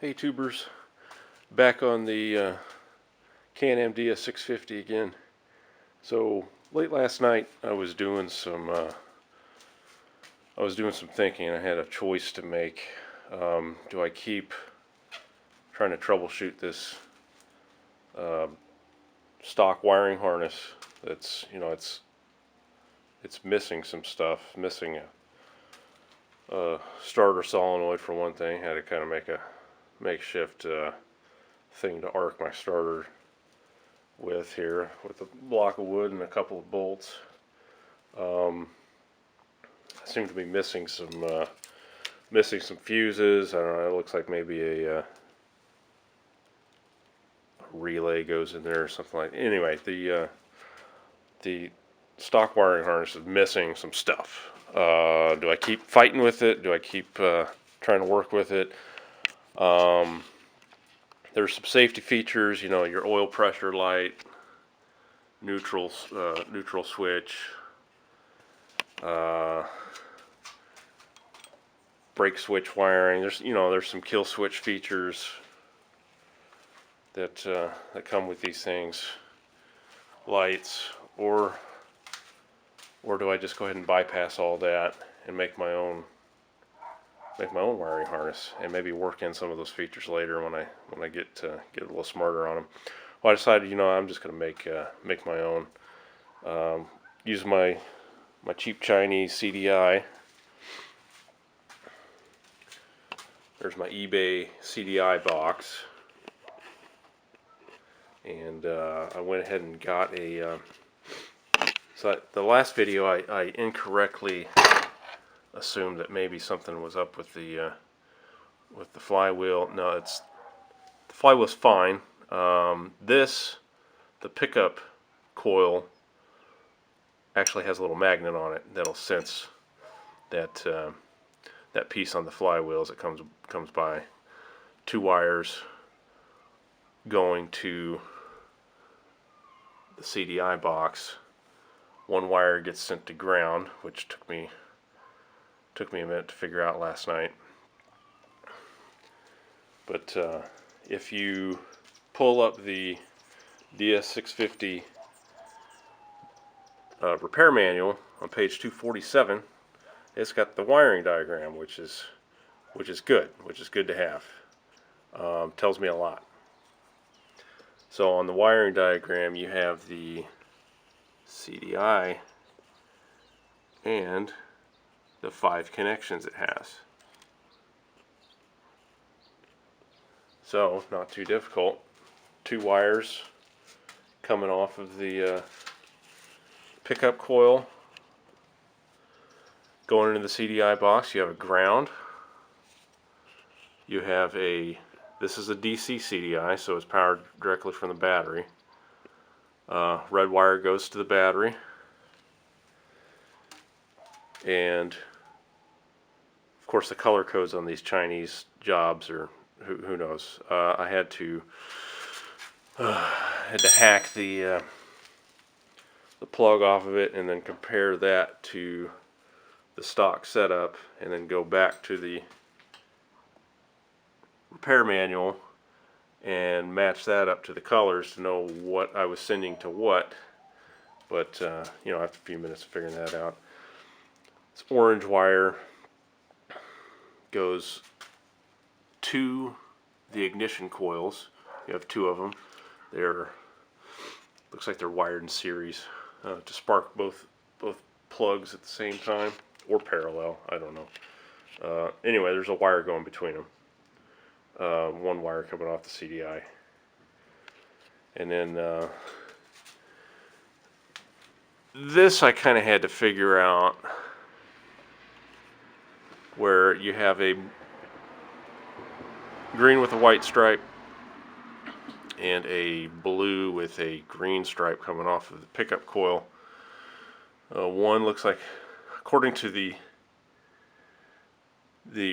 Hey tubers, back on the Can-Am DS650 again. So late last night I was doing some thinking. I had a choice to make. Do I keep trying to troubleshoot this stock wiring harness that's it's missing some stuff, missing a starter solenoid for one thing. Had to kind of make a makeshift thing to arc my starter with here, with a block of wood and a couple of bolts. I seem to be missing some fuses. I don't know. It looks like maybe a relay goes in there or something like. Anyway, the stock wiring harness is missing some stuff. Do I keep fighting with it? Do I keep trying to work with it? There's some safety features. You know, your oil pressure light, neutral switch, brake switch wiring. There's some kill switch features that come with these things, lights, or do I just go ahead and bypass all that and make my own wiring harness and maybe work in some of those features later when I get a little smarter on them. Well, I decided, I'm just going to make my own. Use my cheap Chinese CDI. There's my eBay CDI box, and I went ahead and got a. So the last video I incorrectly assumed that maybe something was up with the flywheel. No, the flywheel's fine. The pickup coil actually has a little magnet on it that'll sense that that piece on the flywheel as it comes by. 2 wires going to the CDI box. 1 wire gets sent to ground, which took me a minute to figure out last night. But if you pull up the DS650 repair manual on page 247, it's got the wiring diagram, which is good to have. Tells me a lot. So on the wiring diagram, you have the CDI and the 5 connections it has. So not too difficult. 2 wires coming off of the pickup coil going into the CDI box. You have a ground. You have this is a DC CDI, so it's powered directly from the battery. Red wire goes to the battery, and of course the color codes on these Chinese jobs are who knows. I had to hack the plug off of it and then compare that to the stock setup, and then go back to the repair manual and match that up to the colors to know what I was sending to what. But after a few minutes of figuring that out, this orange wire goes to the ignition coils. You have 2 of them. Looks like they're wired in series to spark both plugs at the same time, or parallel. I don't know. Anyway, there's a wire going between them. 1 wire coming off the CDI, and then this I kind of had to figure out, where you have a green with a white stripe and a blue with a green stripe coming off of the pickup coil. One looks like, according to the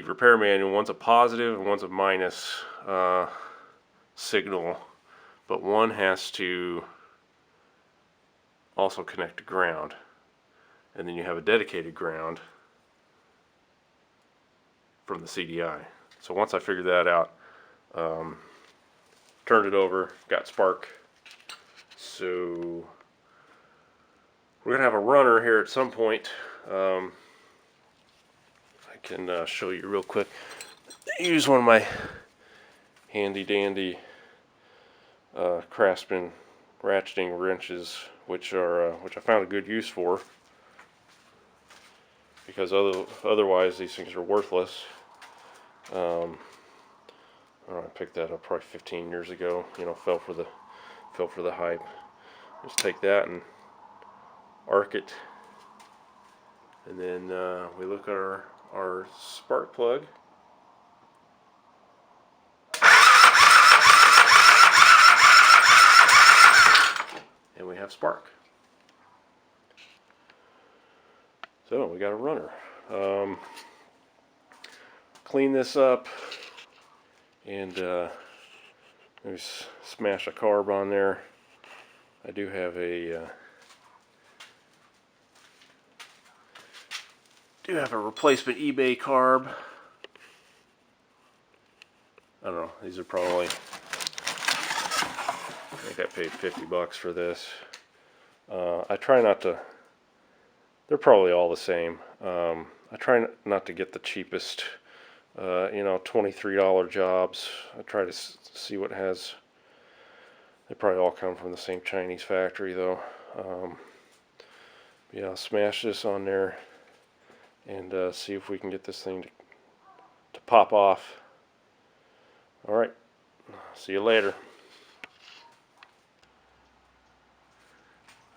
repair manual, one's a positive and one's a minus signal, but one has to also connect to ground, and then you have a dedicated ground from the CDI. So once I figured that out, Turned it over, got spark. So we're gonna have a runner here at some point. I can show you real quick. Use one of my handy dandy Craftsman ratcheting wrenches, which I found a good use for, because otherwise these things are worthless. I don't know, I picked that up probably 15 years ago. You know, fell for the hype. Just take that and arc it, and then we look at our spark plug. And we have spark. So we got a runner. Clean this up and maybe smash a carb on there. I do have a replacement eBay carb. I don't know. These are probably, I think I paid $50 for this. I try not to. They're probably all the same. I try not to get the cheapest, $23 jobs. I try to see what has. They probably all come from the same Chinese factory, though. Yeah, I'll smash this on there and see if we can get this thing to pop off. All right, see you later.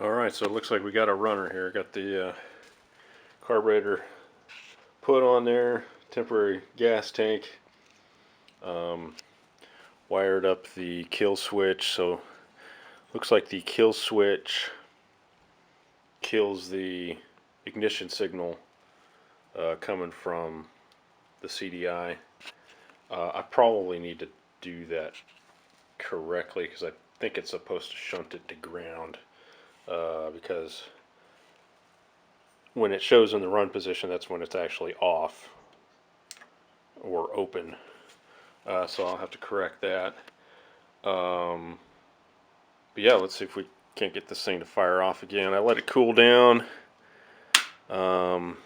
All right, so it looks like we got a runner here. Got the carburetor put on there, temporary gas tank. Wired up the kill switch, so looks like the kill switch kills the ignition signal coming from the CDI. I probably need to do that correctly, because I think it's supposed to shunt it to ground, because when it shows in the run position, that's when it's actually off or open. So I'll have to correct that. But yeah, let's see if we can't get this thing to fire off again. I let it cool down. Put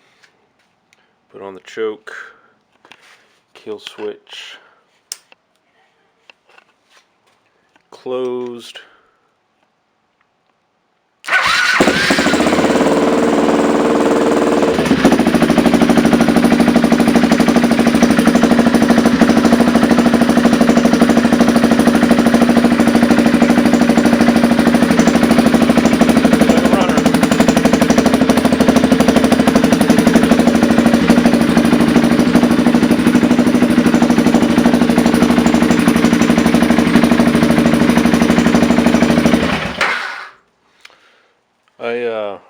on the choke, kill switch, closed.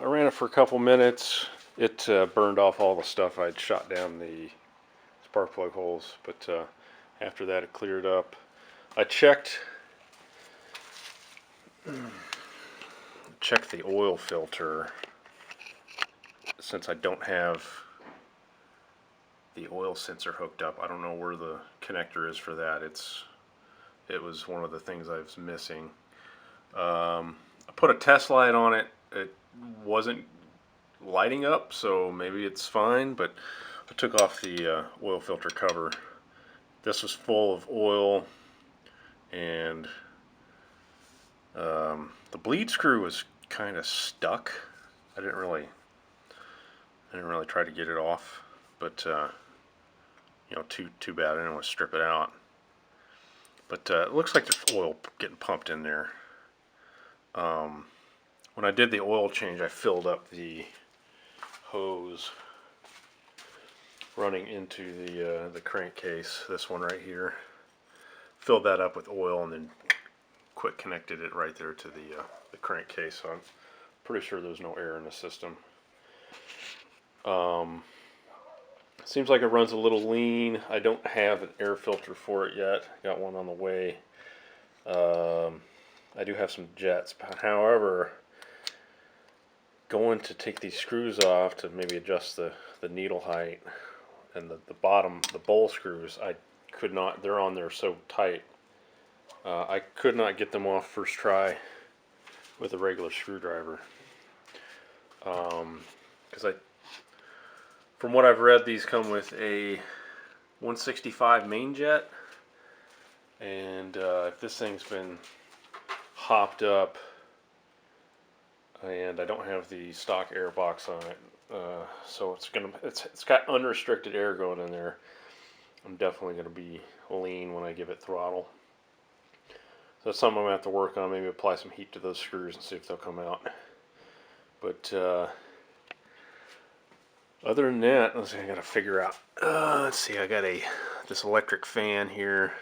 I ran it for a couple minutes. It burned off all the stuff I'd shot down the spark plug holes, but after that it cleared up. I checked the oil filter, since I don't have the oil sensor hooked up. I don't know where the connector is for that. It was one of the things I was missing. I put a test light on it. It wasn't lighting up, so maybe it's fine, but I took off the oil filter cover. This was full of oil, and the bleed screw was kind of stuck. I didn't really try to get it off, but too bad. I didn't want to strip it out. But it looks like there's oil getting pumped in there. When I did the oil change, I filled up the hose running into the crankcase, this one right here. Filled that up with oil and then quick connected it right there to the crankcase. So I'm pretty sure there's no air in the system. Seems like it runs a little lean. I don't have an air filter for it yet. Got one on the way. I do have some jets. However, going to take these screws off to maybe adjust the needle height and the bottom, the bowl screws, I could not, they're on there so tight. I could not get them off first try with a regular screwdriver. Because from what I've read, these come with a 165 main jet, and if this thing's been hopped up, and I don't have the stock air box on it, so it's got unrestricted air going in there. I'm definitely gonna be lean when I give it throttle. So that's something I'm gonna have to work on. Maybe apply some heat to those screws and see if they'll come out. But other than that, let's see. I gotta figure out. Let's see. I got this electric fan here.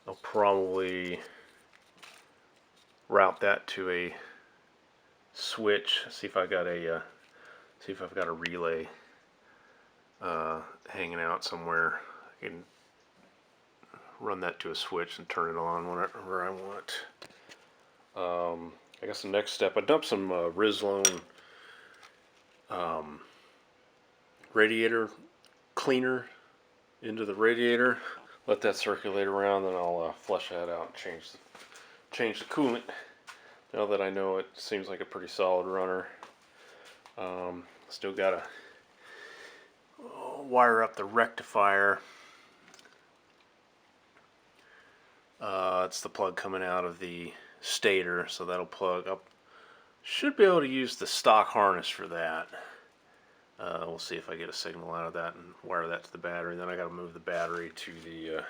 I'll probably route that to a switch. See if I've got a relay hanging out somewhere. I can run that to a switch and turn it on whenever I want. I guess the next step, I dumped some Rizlone radiator cleaner into the radiator. Let that circulate around, then I'll flush that out and change the coolant. Now that I know it seems like a pretty solid runner. Still gotta wire up the rectifier. It's the plug coming out of the stator, so that'll plug up. Should be able to use the stock harness for that. We'll see if I get a signal out of that and wire that to the battery. Then I got to move the battery to the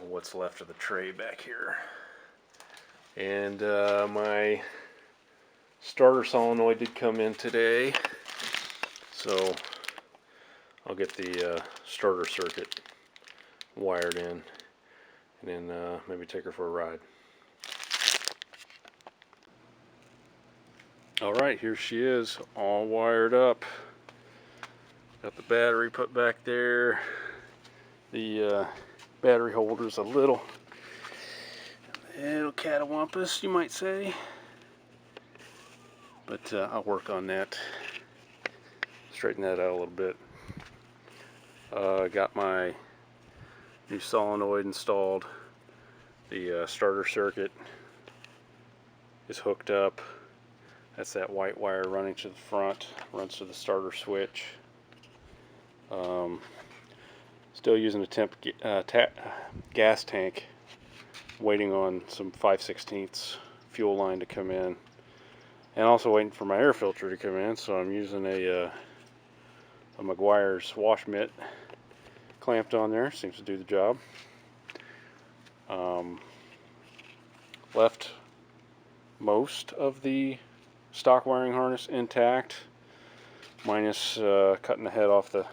what's left of the tray back here. And my starter solenoid did come in today, so I'll get the starter circuit wired in, and then maybe take her for a ride. Alright, here she is, all wired up. Got the battery put back there. The battery holder's a little catawampus, you might say. But I'll work on that. Straighten that out a little bit. Got my new solenoid installed. The starter circuit is hooked up. That's that white wire running to the front, runs to the starter switch. Still using a temp gas tank, waiting on some 5/16 fuel line to come in, and also waiting for my air filter to come in. So I'm using a Meguiar's wash mitt clamped on there. Seems to do the job. Left most of the stock wiring harness intact, minus cutting the head off the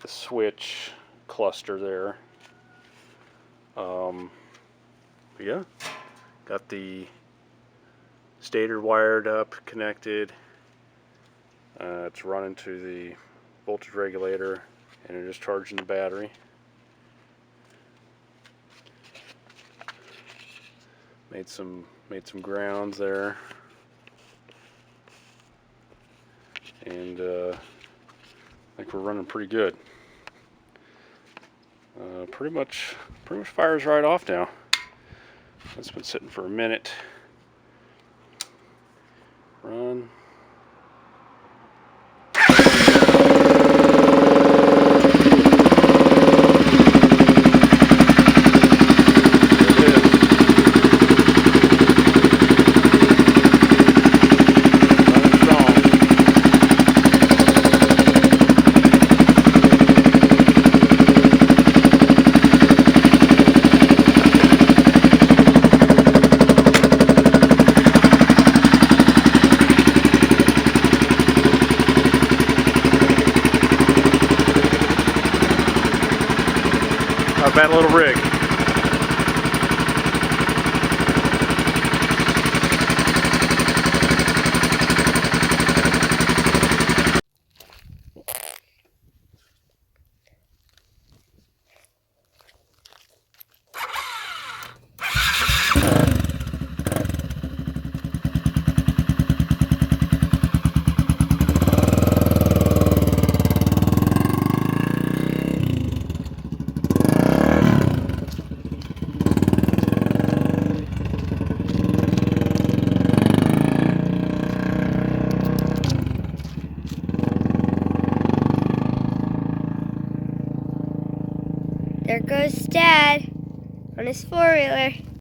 switch cluster there. But yeah, got the stator wired up, connected. It's running to the voltage regulator, and it is charging the battery. Made some grounds there, and I think we're running pretty good. Pretty much fires right off now. It's been sitting for a minute. Run. Bad little rig. There goes Dad on his four-wheeler.